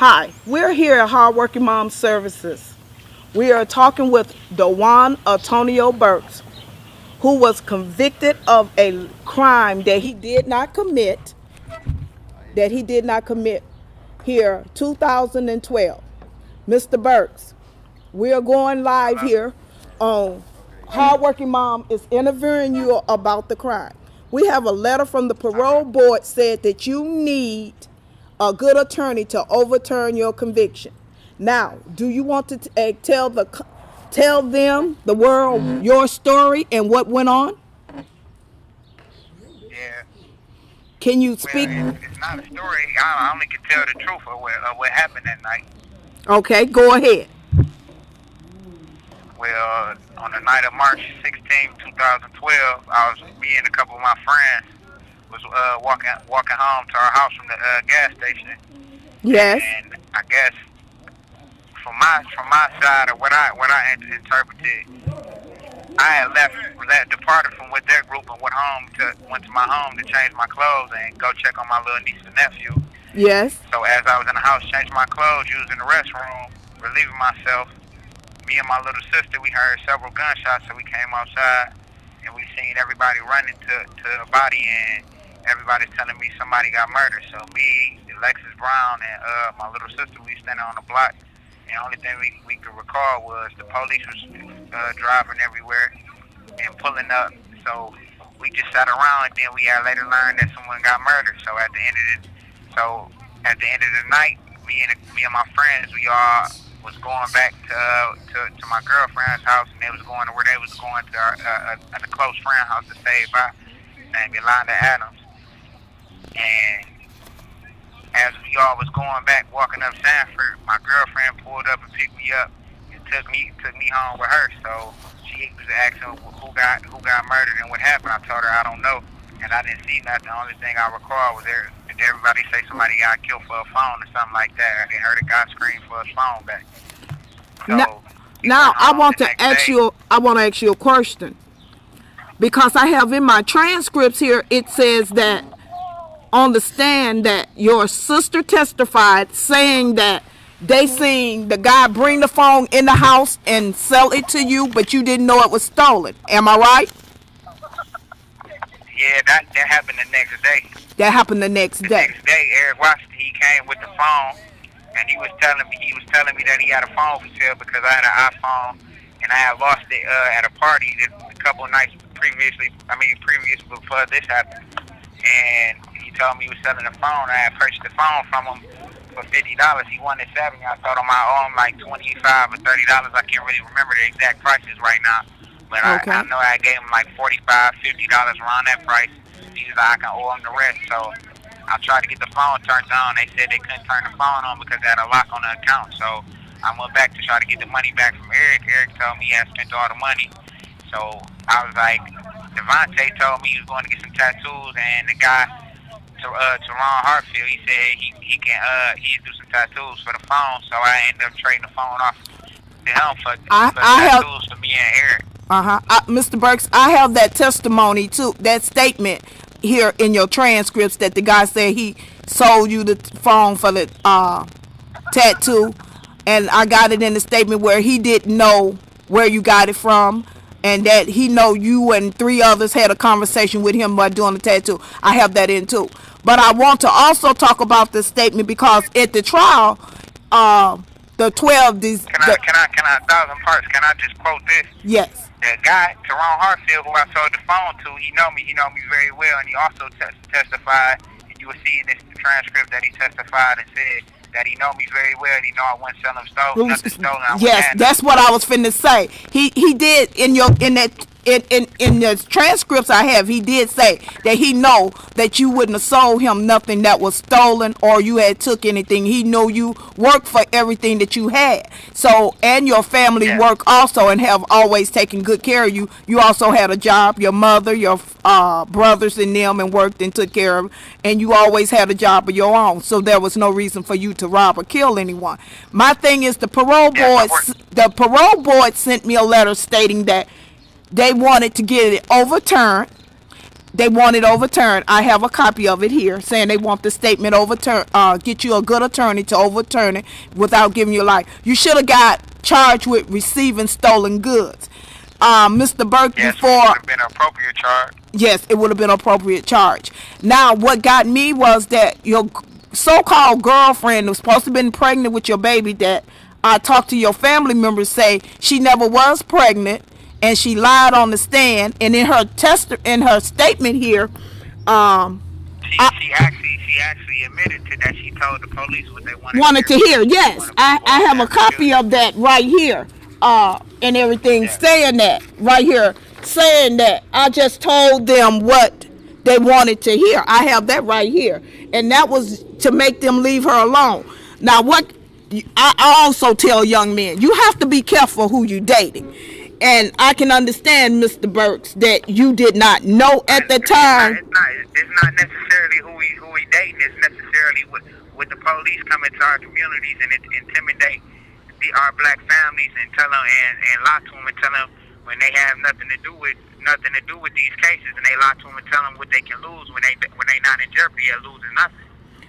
Hi, we're here at Hardworking Mom Services. We are talking with Dewan Antonio Burks, who was convicted of a crime that he did not commit here 2012. Mr. Burks, we are going live Hello. here on Hardworking Mom is interviewing you about the crime. We have a letter from the parole Okay. board said that you need a good attorney to overturn your conviction. Now, do you want to tell them, the world, your story and what went on? Yeah. Can you Well, speak? it's not a story. I only can tell the truth of what happened that night. Okay, go ahead. Well, on the night of March 16, 2012, me and a couple of my friends was walking home to our house from the gas station, Yes. and I guess from my side of what I interpreted, I had departed from with their group and went to my home to change my clothes and go check on my little niece and nephew. Yes. So as I was in the house changing my clothes, using the restroom, relieving myself, me and my little sister, we heard several gunshots, so we came outside and we seen everybody running to the body, and everybody's telling me somebody got murdered. So me, Alexis Brown, and my little sister, we standing on the block, and the only thing we could recall was the police was driving everywhere and pulling up. So we just sat around, and then we had later learned that someone got murdered. So at the end of the night, me and my friends, we all was going back to my girlfriend's house, and they was going to where they was going to a close friend house to stay by, named Yolanda Adams. And as we all was going back, walking up Sanford, my girlfriend pulled up and picked me up and took me home with her. So she was asking who got murdered and what happened. I told her I don't know, and I didn't see nothing. The only thing I recall was did everybody say somebody got killed for a phone or something like that. I heard a guy scream for his phone back. So Now I want the to next ask day- you. I want to ask you a question because I have in my transcripts here. It says that on the stand that your sister testified saying that they seen the guy bring the phone in the house and sell it to you, but you didn't know it was stolen. Am I right? Yeah, that happened the next day. That happened the next The day. next day, Eric Washington, he came with the phone, and he was telling me that he had a phone for sale because I had an iPhone, and I had lost it at a party a couple of nights previous before this happened. And he told me he was selling the phone. I had purchased the phone from him for $50. He wanted $70. I told him I owe him like $25 or $30. I can't really remember the exact prices right now, but Okay. I know I gave him like $45, $50 around that price. He was like, I can owe him the rest. So I tried to get the phone turned on. They said they couldn't turn the phone on because they had a lock on the account. So I went back to try to get the money back from Eric. Eric told me he had spent all the money. So I was like, Devontae told me he was going to get some tattoos, and the guy, Teron Hartfield, he said he'd do some tattoos for the phone. So I ended up trading the phone off to him for tattoos for me and Eric. Mr. Burks, I have that testimony too, that statement here in your transcripts that the guy said he sold you the phone for the tattoo, and I got it in the statement where he didn't know where you got it from, and that he know you and three others had a conversation with him about doing the tattoo. I have that in too. But I want to also talk about this statement because at the trial, the 12 these. Can I 1,000 parts? Can I just quote this? Yes. The guy, Teron Hartfield, who I sold the phone to, he know me very well, and he also testified, and you will see in this transcript that he testified and said that he know me very well, and he know I wasn't selling stolen, nothing stolen. Yes, that's what I was finna say. He did in the transcripts I have. He did say that he know that you wouldn't have sold him nothing that was stolen or you had took anything. He know you worked for everything that you had. So and your family work also and have always taken good care of you. You also had a job. Your mother, your brothers and them, and worked and took care of. And you always had a job of your own. So there was no reason for you to rob or kill anyone. My thing is the parole board sent me a letter stating that they wanted to get it overturned They want it overturned. I have a copy of it here saying they want the statement overturned. Get you a good attorney to overturn it without giving you life. You should have got charged with receiving stolen goods. Mr. Burke, Yes, before. it would have been an appropriate charge. Yes, it would have been an appropriate charge. Now, what got me was that your so-called girlfriend was supposed to have been pregnant with your baby, that I talked to your family members, say she never was pregnant, and she lied on the stand. And in her statement here, She actually admitted to that. She told the police what they wanted to hear. Yes, I have a copy of that right here, and everything, saying that right here, saying that I just told them what they wanted to hear. I have that right here, and that was to make them leave her alone. Now, what I also tell young men, you have to be careful who you dating. And I can understand, Mr. Burks, that you did not know at the time. It's not necessarily who we dating. It's necessarily with the police coming to our communities and intimidate our black families and tell them and lie to them and tell them when they have nothing to do with these cases, and they lie to them and tell them what they can lose when they not in jeopardy of losing nothing.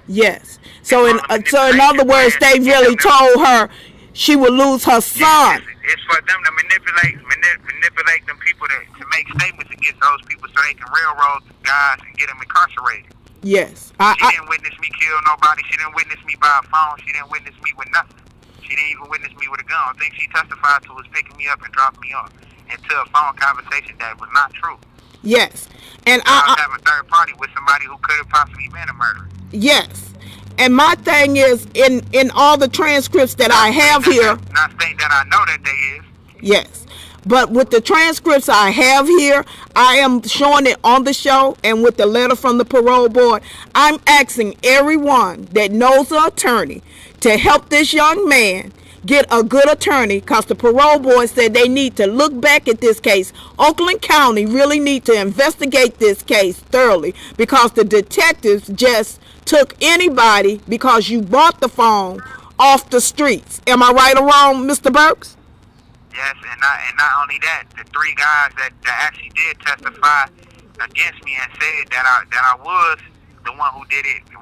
Yes. So in other words, they really told her she would lose her son. It's for them to manipulate them people to make statements against those people so they can railroad guys and get them incarcerated. Yes. She didn't witness me kill nobody. She didn't witness me by a phone. She didn't witness me with nothing. She didn't even witness me with a gun. The thing she testified to was picking me up and dropping me off into a phone conversation that was not true. Yes. And I was having a third party with somebody who could have possibly been a murderer. Yes. And my thing is, in all the transcripts that I have here. Not saying that I know that they is. Yes. But with the transcripts I have here, I am showing it on the show, and with the letter from the parole board, I'm asking everyone that knows an attorney to help this young man get a good attorney, because the parole board said they need to look back at this case. Oakland County really need to investigate this case thoroughly, because the detectives just took anybody because you bought the phone off the streets. Am I right or wrong, Mr. Burks? Yes, and not only that, the three guys that actually did testify against me and said that I was the one who did it, who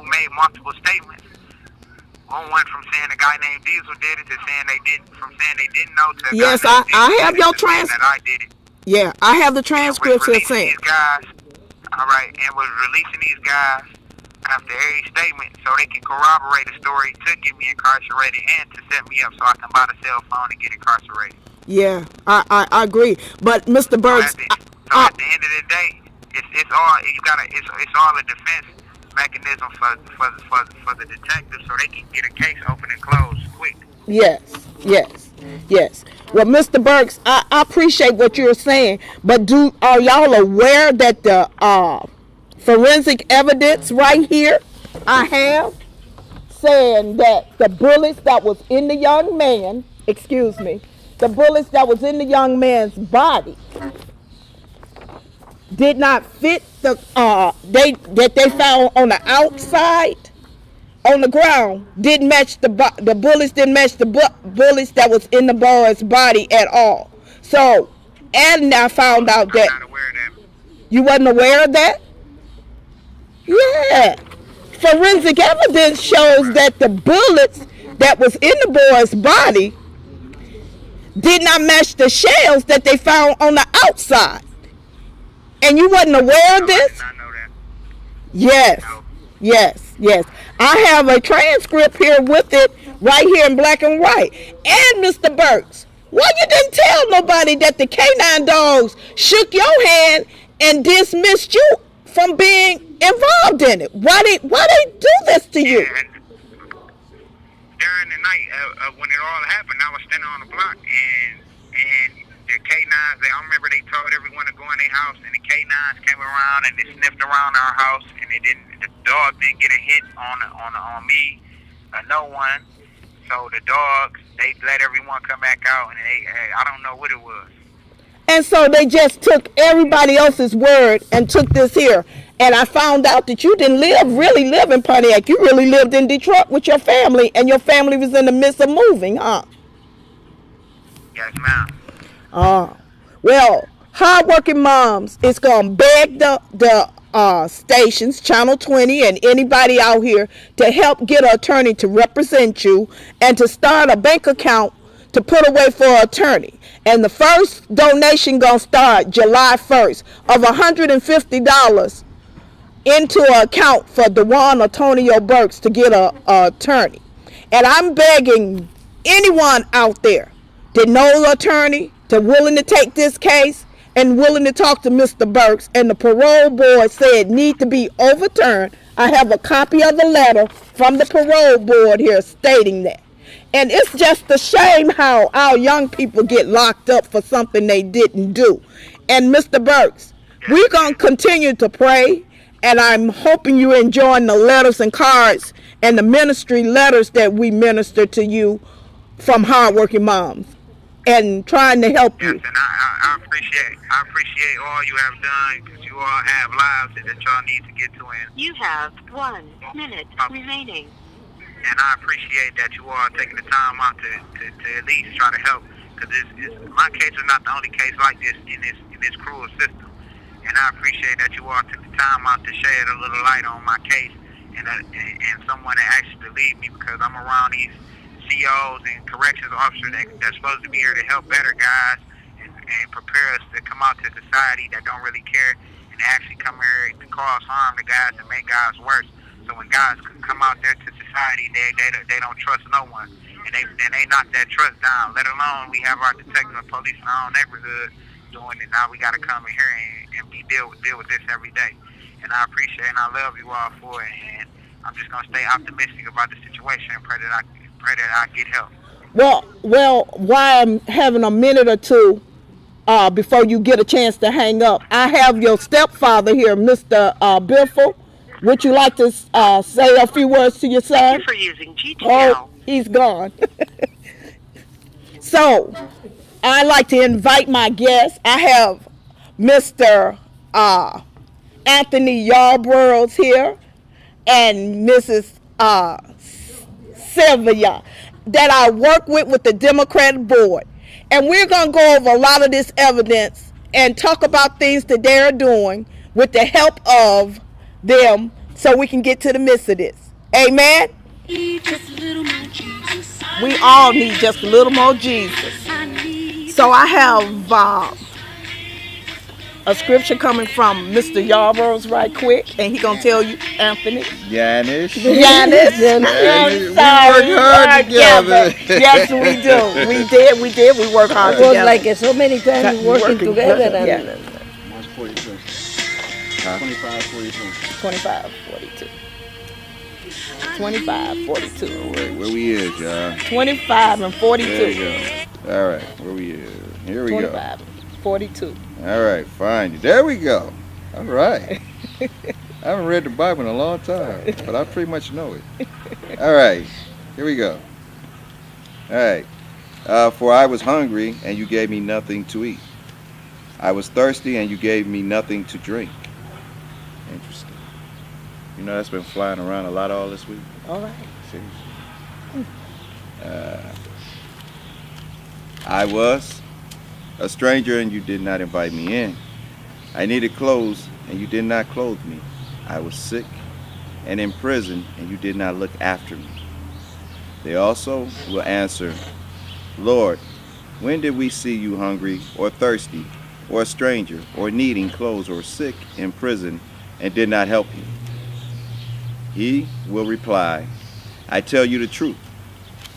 made multiple statements. One went from saying a guy named Diesel did it to saying they didn't, from saying they didn't know to yes, I have your transcript. That I did it. Yeah, I have the transcripts that say. All right, and was releasing these guys after every statement so they can corroborate the story to get me incarcerated and to set me up so I can buy the cell phone and get incarcerated. Yeah, I agree. But Mr. Burks, so at the end of the day, it's all a defense mechanism for the detectives so they can get a case open and closed quick. Yes. Well, Mr. Burks, I appreciate what you're saying, but are y'all aware that the forensic evidence right here I have saying that the bullets that was in the young man, the bullets that was in the young man's body did not fit the that they found on the outside on the ground, didn't match the bullets didn't match the bullets that was in the boy's body at all. So, and I found out that you wasn't aware of that. Yeah, forensic evidence shows that the bullets that was in the boy's body did not match the shells that they found on the outside. And you wasn't aware of this? Yes. I have a transcript here with it right here in black and white. And Mr. Burks, why you didn't tell nobody that the canine dogs shook your hand and dismissed you from being involved in it? Why they do this to you? Yeah, during the night when it all happened, I was standing on the block and the K9s, I remember they told everyone to go in their house, and the K9s came around and they sniffed around our house, and the dog didn't get a hit on me or no one. So the dogs, they let everyone come back out, and I don't know what it was. And so they just took everybody else's word and took this here. And I found out that you didn't really live in Pontiac. You really lived in Detroit with your family, and your family was in the midst of moving, huh? Yes, ma'am. Well, Hardworking Moms is going to beg the stations, Channel 20 and anybody out here, to help get an attorney to represent you and to start a bank account to put away for an attorney. And the first donation going to start July 1st of $150 into an account for Dewan Antonio Burks to get a attorney. And I'm begging anyone out there that knows an attorney to willing to take this case and willing to talk to Mr. Burks. And the parole board said need to be overturned. I have a copy of the letter from the parole board here stating that. And it's just a shame how our young people get locked up for something they didn't do. And Mr. Burks, we're going to continue to pray. And I'm hoping you're enjoying the letters and cards and the ministry letters that we minister to you from Hardworking Moms and trying to help you. Yes, and I appreciate all you have done, because you all have lives that y'all need to get to. And You have 1 minute remaining. And I appreciate that you all are taking the time out to at least try to help, because my case is not the only case like this in this cruel system. And I appreciate that you all took the time out to shed a little light on my case and someone that actually believed me, because I'm around these COs and corrections officers that's supposed to be here to help better guys and prepare us to come out to society that don't really care and actually come here to cause harm to guys and make guys worse. So when guys come out there to society, they don't trust no one, and they knock that trust down. Let alone we have our detectives and police in our own neighborhood doing it. Now we got to come in here and deal with this every day. And I appreciate and I love you all for it. And I'm just gonna stay optimistic about the situation and pray that I get help. Well, while I'm having a minute or two before you get a chance to hang up, I have your stepfather here, Mr. Biffle. Would you like to say a few words to your son? Thank you for using GTL. Oh, he's gone. So, I'd like to invite my guests. I have Mr. Anthony Yarborough here and Mrs. Sylvia that I work with the Democratic board. And we're going to go over a lot of this evidence and talk about things that they're doing with the help of them so we can get to the midst of this. Amen? We all need just a little more Jesus. So I have a scripture coming from Mr. Yarborough's right quick, and he gonna tell you, Anthony. Yanis. We work hard together. Yes, we do. We did. We work hard It was together. like so many times working together. And, Yeah. 42. 25, 42. 25, 42. 25, 42. Where we is, y'all? 25 and 42. There you go. All right, where we is? Here we 25, 42. go. All right, fine. There we go. All right. I haven't read the Bible in a long time, but I pretty much know it. All right, here we go. All right. For I was hungry, and you gave me nothing to eat. I was thirsty, and you gave me nothing to drink. Interesting. You know, that's been flying around a lot all this week. All right. Seriously. I was a stranger, and you did not invite me in. I needed clothes, and you did not clothe me. I was sick and in prison, and you did not look after me. They also will answer, Lord, when did we see you hungry or thirsty or a stranger or needing clothes or sick in prison and did not help you? He will reply, I tell you the truth.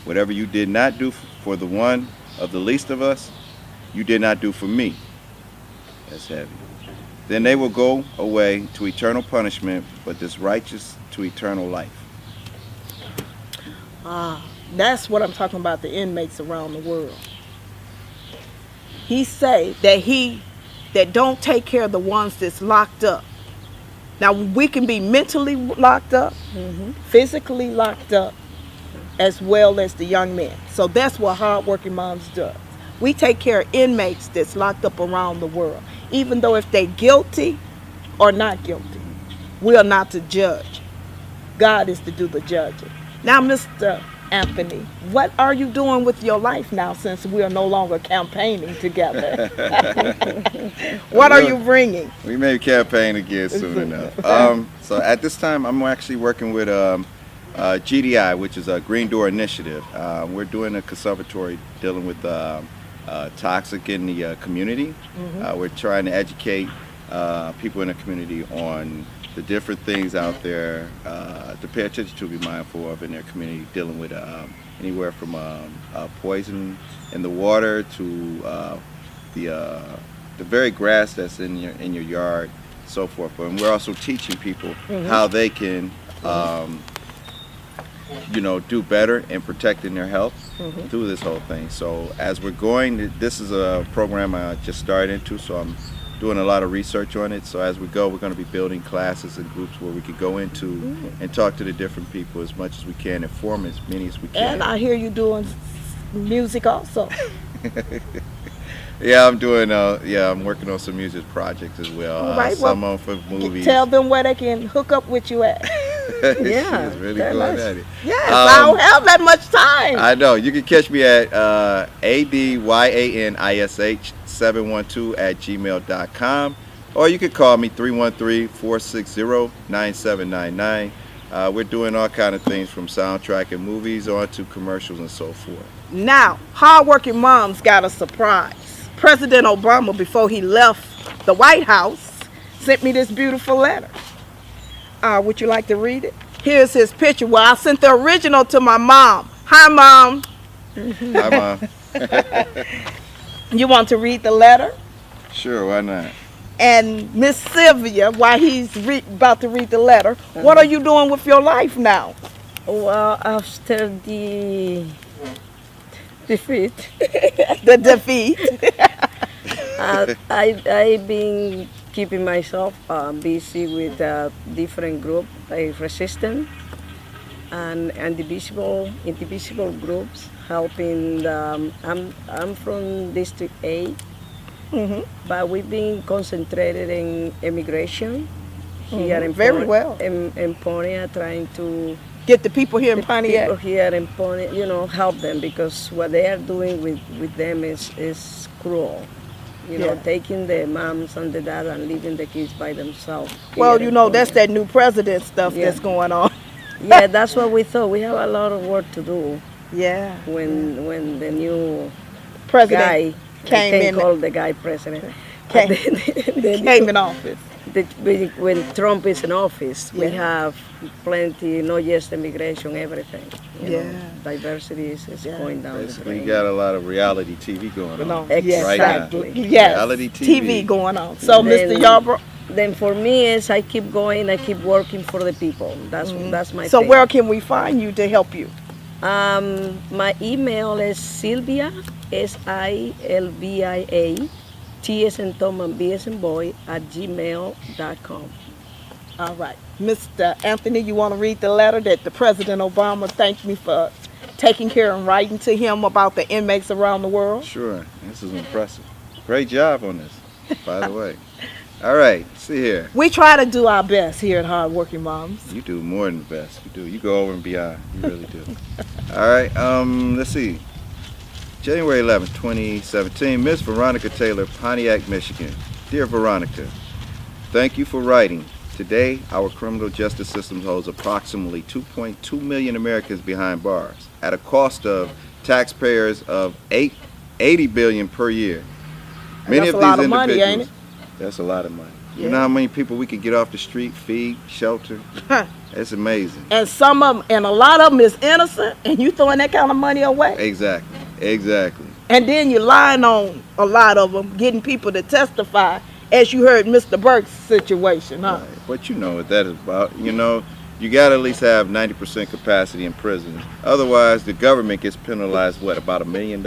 Whatever you did not do for the one of the least of us, you did not do for me. That's heavy. Then they will go away to eternal punishment, but this righteous to eternal life. That's what I'm talking about, the inmates around the world. He say that don't take care of the ones that's locked up. Now, we can be mentally locked up, physically locked up, as well as the young men. So that's what Hardworking Moms does. We take care of inmates that's locked up around the world. Even though if they're guilty or not guilty, we are not to judge. God is to do the judging. Now, Mr. Anthony, what are you doing with your life now since we are no longer campaigning together? What are you bringing? We may campaign again soon enough. So at this time, I'm actually working with GDI, which is a Green Door Initiative. We're doing a conservatory dealing with toxic in the community. We're trying to educate people in the community on the different things out there to pay attention to, be mindful of in their community, dealing with anywhere from poison in the water to the very grass that's in your yard, so forth. And we're also teaching people how they can do better in protecting their health through this whole thing. So as we're going, this is a program I just started into, so I'm doing a lot of research on it. So as we go, we're going to be building classes and groups where we could go into and talk to the different people as much as we can, inform as many as we can. And I hear you doing music also. Yeah, I'm working on some music projects as well. All right, some on for movies. Tell them where they can hook up with you at. Yeah, She's really going at it. Yes, I don't have that much time. I know. You can catch me at adyannish712@gmail.com, or you can call me 313-460-9799. We're doing all kind of things from soundtrack and movies on to commercials and so forth. Now, hardworking moms got a surprise. President Obama, before he left the White House, sent me this beautiful letter. Would you like to read it? Here's his picture. Well, I sent the original to my mom. Hi, Mom. Hi, Mom. You want to read the letter? Sure, why not? And Miss Sylvia, while he's about to read the letter, what are you doing with your life now? Well, after the defeat, The defeat. I've been keeping myself busy with different groups, like resistance and indivisible groups, helping. I'm from District 8, but we've been concentrated in immigration here in Very well. in Pontiac, trying to Get the people here in people Pontiac. here in Pontiac, help them, because what they are doing with them is cruel. Taking the moms and the dad and leaving the kids by themselves. Well, here in that's Pontiac. that new president stuff that's going on. Yeah, that's what we thought. We have a lot of work to do Yeah. when the new President guy came I can't in. call the guy president. Came- The Came new- in office. when Trump is in office, we Yeah. have plenty, not just immigration, everything. Diversity is going down the Basically, you drain. got a lot of reality TV going on. Exactly. Yes. Reality TV. going on. So, Then- Mr. Yarbrough, Then for me is I keep going, I keep working for the people. That's my so thing. where can we find you to help you? My email is Sylvia, Silvia, T as in Tom and B as in boy, @gmail.com. All right. Mr. Anthony, you want to read the letter that the President Obama thanked me for taking care and writing to him about the inmates around the world? Sure, this is impressive. Great job on this, by the way. All right, see here. We try to do our best here at Hardworking Moms. You do more than the best. You do. You go over and beyond. You really do. All right. Let's see. January 11th, 2017. Miss Veronica Taylor, Pontiac, Michigan. Dear Veronica, thank you for writing. Today, our criminal justice system holds approximately 2.2 million Americans behind bars at a cost of taxpayers of $80 billion per year. That's a lot of money, ain't it? That's a lot of money. Yeah. You know how many people we could get off the street, feed, shelter? It's amazing. And some of them, and a lot of them is innocent, and you throwing that kind of money away. Exactly. And then you're lying on a lot of them, getting people to testify, as you heard Mr. Burke's situation, huh? Right. But you know what that is about. You got to at least have 90% capacity in prisons. Otherwise, the government gets penalized, about $1 million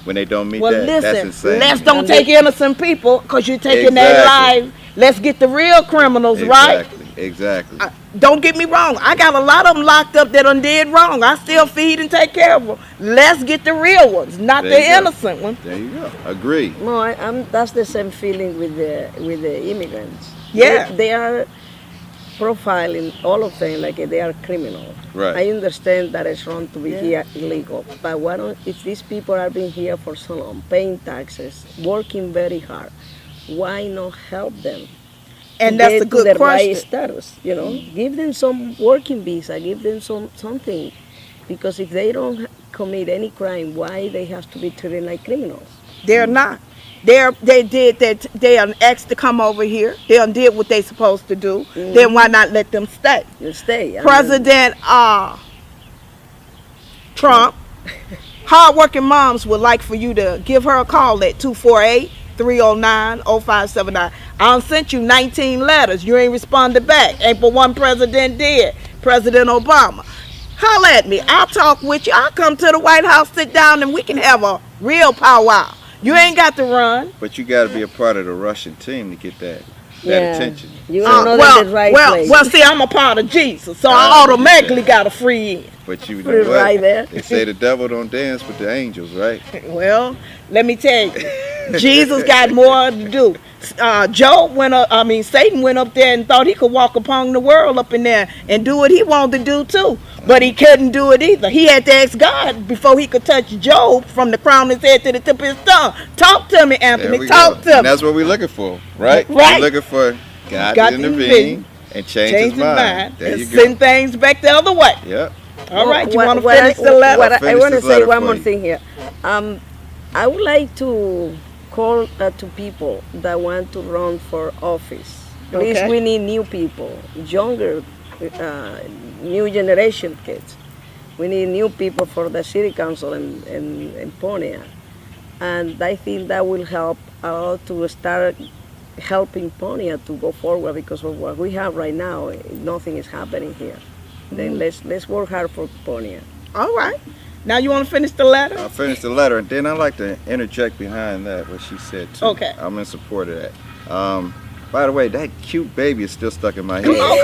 when they don't meet Well, that? That's listen, insane. let's don't take innocent people, because you're taking their Exactly. life. Let's get the real criminals, right? Exactly. Don't get me wrong. I got a lot of them locked up that done did wrong. I still feed and take care of them. Let's get the real ones, not There the you go. innocent ones. There you go. Agree. No, that's the same feeling with the immigrants. Yeah. They are profiling all of them like they are criminal. Right. I understand that it's wrong to be here illegal, but why don't, if these people have been here for so long, paying taxes, working very hard, why not help them? And to that's get a to good the question. right status, give them some working visa, give them something, because if they don't commit any crime, why they have to be treated like criminals? They're not. They did that. They are asked to come over here. They done did what they supposed to do. Then why not let them stay? You stay. I mean, President Trump, hardworking moms would like for you to give her a call at 248-309-0579. I sent you 19 letters. You ain't responded back. Ain't but one president did, President Obama. Holler at me. I'll talk with you. I'll come to the White House, sit down, and we can have a real powwow. You ain't got to run. But you got to be a part of the Russian team to get that attention. You don't know that the right place. Well, see, I'm a part of Jesus, so I automatically got a free in. But you know Put it what? right there. They say the devil don't dance with the angels, right? Well, let me tell you, Jesus got more to do. Satan went up there and thought he could walk upon the world up in there and do what he wanted to do too. But he couldn't do it either. He had to ask God before he could touch Job from the crown of his head to the tip of his tongue. Talk to me, Anthony. Talk to me. And that's what we're looking for, right? Right. We're looking for God Got to to intervene and change his mind. There and you go. send things back the other way. Yep. All right, you What- want to what finish I- the letter? what I Finish want to this say letter one for more you. thing here. I would like to call to people that want to run for office. Please, Okay. we need new people, younger, new generation kids. We need new people for the city council in Pontiac. And I think that will help a lot to start helping Pontiac to go forward, because of what we have right now, nothing is happening here. Then let's work hard for Pontiac. All right. Now you want to finish the letter? I'll finish the letter, and then I'd like to interject behind that what she said too. Okay. I'm in support of that. By the way, that cute baby is still stuck in my head. Come on.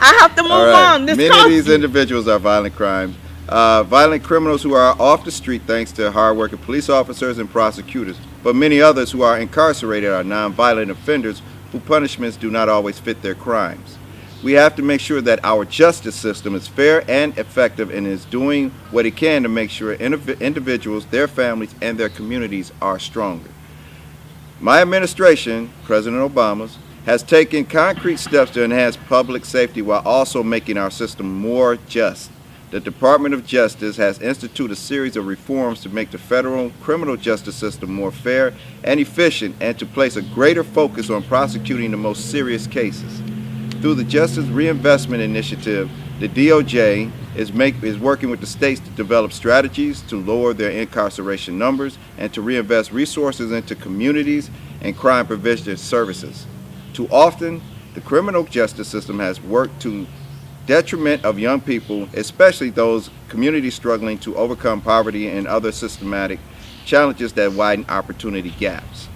I have to move All right. on. This Many of costs these you. individuals are violent crimes. Violent criminals who are off the street thanks to hardworking police officers and prosecutors. But many others who are incarcerated are nonviolent offenders whose punishments do not always fit their crimes. We have to make sure that our justice system is fair and effective and is doing what it can to make sure individuals, their families, and their communities are stronger. My administration, President Obama's, has taken concrete steps to enhance public safety while also making our system more just. The Department of Justice has instituted a series of reforms to make the federal criminal justice system more fair and efficient, and to place a greater focus on prosecuting the most serious cases. Through the Justice Reinvestment Initiative, the DOJ is working with the states to develop strategies to lower their incarceration numbers and to reinvest resources into communities and crime prevention services. Too often, the criminal justice system has worked to detriment of young people, especially those communities struggling to overcome poverty and other systematic challenges that widen opportunity gaps.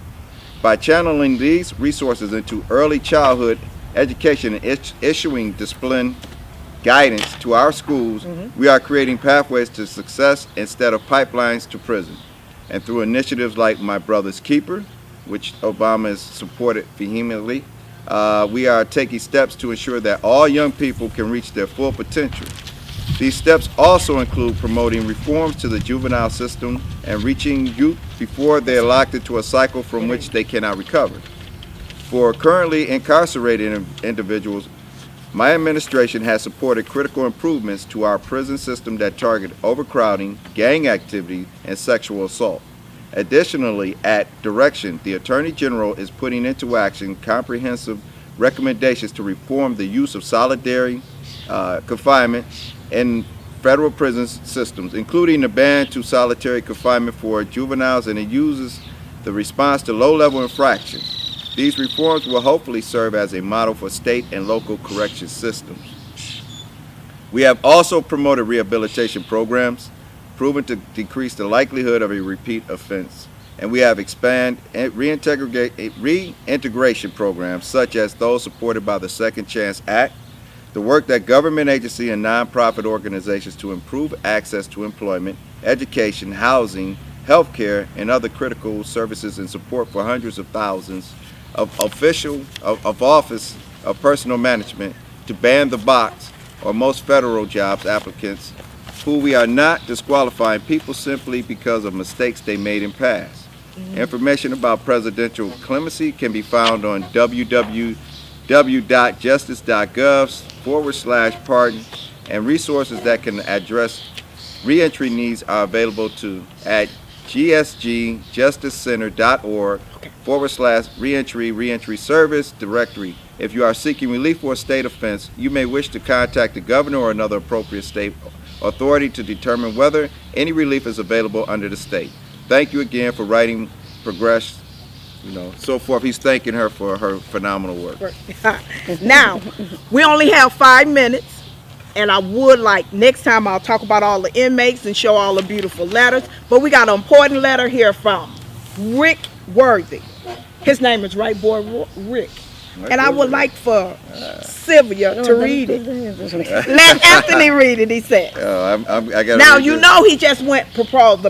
By channeling these resources into early childhood education and issuing discipline guidance to our schools, we are creating pathways to success instead of pipelines to prison. And through initiatives like My Brother's Keeper, which Obama has supported vehemently, we are taking steps to ensure that all young people can reach their full potential. These steps also include promoting reforms to the juvenile system and reaching youth before they are locked into a cycle from which they cannot recover. For currently incarcerated individuals, my administration has supported critical improvements to our prison system that target overcrowding, gang activity, and sexual assault. Additionally, at direction, the Attorney General is putting into action comprehensive recommendations to reform the use of solitary confinement in federal prison systems, including the ban to solitary confinement for juveniles, and it uses the response to low-level infractions. These reforms will hopefully serve as a model for state and local correction systems. We have also promoted rehabilitation programs proven to decrease the likelihood of a repeat offense, and we have expanded reintegration programs such as those supported by the Second Chance Act, the work that government agencies and nonprofit organizations to improve access to employment, education, housing, healthcare, and other critical services, and support for hundreds of thousands of office of Personal Management to ban the box or most federal jobs applicants who we are not disqualifying people simply because of mistakes they made in past. Information about presidential clemency can be found on www.justice.gov/pardon, and resources that can address reentry needs are available at gsgjusticecenter.org/reentry service directory. If you are seeking relief for a state offense, you may wish to contact the governor or another appropriate state authority to determine whether any relief is available under the state. Thank you again for writing Progress, so forth. He's thanking her for her phenomenal work. Now, we only have 5 minutes, and I would like, next time I'll talk about all the inmates and show all the beautiful letters, but we got an important letter here from Rick Worthy. His name is right, boy, Rick. And I would like for Sylvia to read it. Let Anthony read it, he said. I gotta now, read you this. know he just went the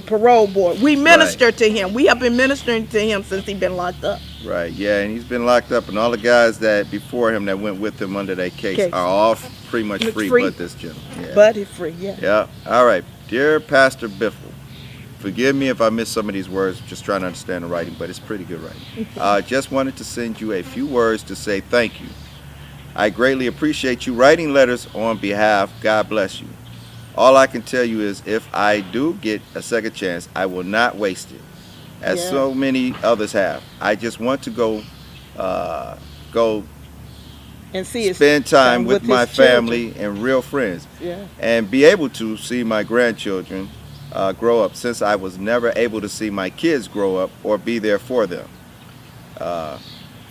parole board. We ministered to him. We have been ministering to him since he's been locked up. Right, yeah, and he's been locked up, and all the guys that before him that went with him under that case are all pretty much free, but this gentleman. Yeah. But he's free, yeah. Yeah, all right. Dear Pastor Biffle, forgive me if I miss some of these words, just trying to understand the writing, but it's pretty good writing. Just wanted to send you a few words to say thank you. I greatly appreciate you writing letters on behalf. God bless you. All I can tell you is if I do get a second chance, I will not waste it, as so many others have. I just want to go and see spend time with my family and real friends, and be able to see my grandchildren grow up, since I was never able to see my kids grow up or be there for them.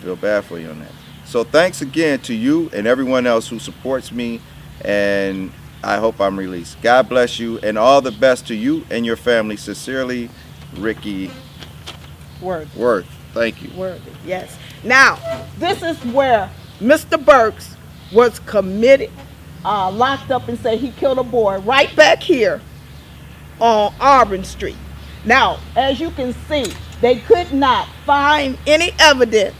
Feel bad for you on that. So thanks again to you and everyone else who supports me, and I hope I'm released. God bless you, and all the best to you and your family. Sincerely, Ricky Worth. Thank you. Worthy, yes. Now, this is where Mr. Burks was committed, locked up, and said he killed a boy right back here on Auburn Street. Now, as you can see, they could not find any evidence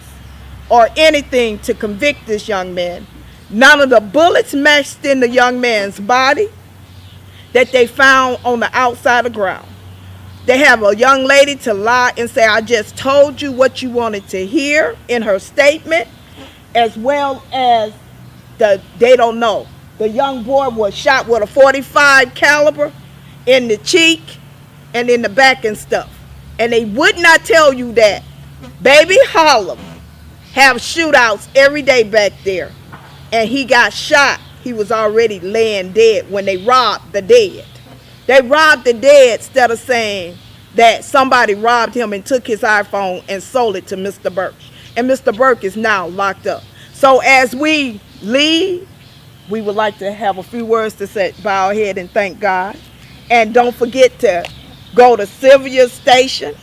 or anything to convict this young man. None of the bullets matched in the young man's body that they found on the outside of the ground. They have a young lady to lie and say, I just told you what you wanted to hear in her statement, as well as they don't know. The young boy was shot with a .45 caliber in the cheek and in the back and stuff. And they would not tell you that Baby Harlem have shootouts every day back there. And he got shot. He was already laying dead when they robbed the dead. They robbed the dead instead of saying that somebody robbed him and took his iPhone and sold it to Mr. Burke. And Mr. Burke is now locked up. So as we leave, we would like to have a few words to say, bow our head and thank God. And don't forget to go to Sylvia's station,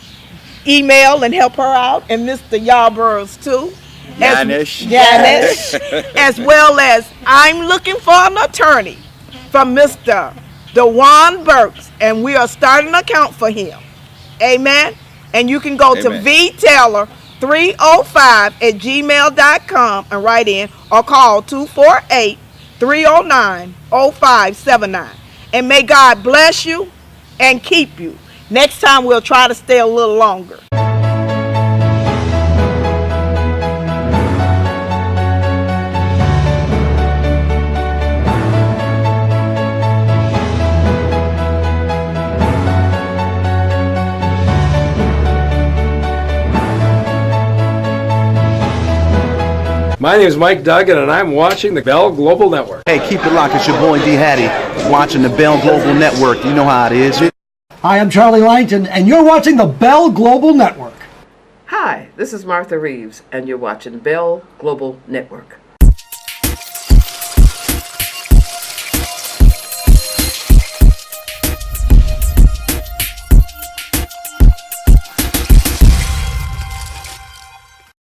email and help her out, and Mr. Yarborough's too. Janish. As well as I'm looking for an attorney from Mr. DeJuan Burks, and we are starting an account for him. Amen. And you can go to vtaylor305@gmail.com and write in, or call 248-309-0579. And may God bless you and keep you. Next time we'll try to stay a little longer. My name is Mike Duggan, and I'm watching the Bell Global Network. Hey, keep it locked. It's your boy D. Hattie watching the Bell Global Network. You know how it is. Hi, I'm Charlie Langton, and you're watching the Bell Global Network. Hi, this is Martha Reeves, and you're watching Bell Global Network.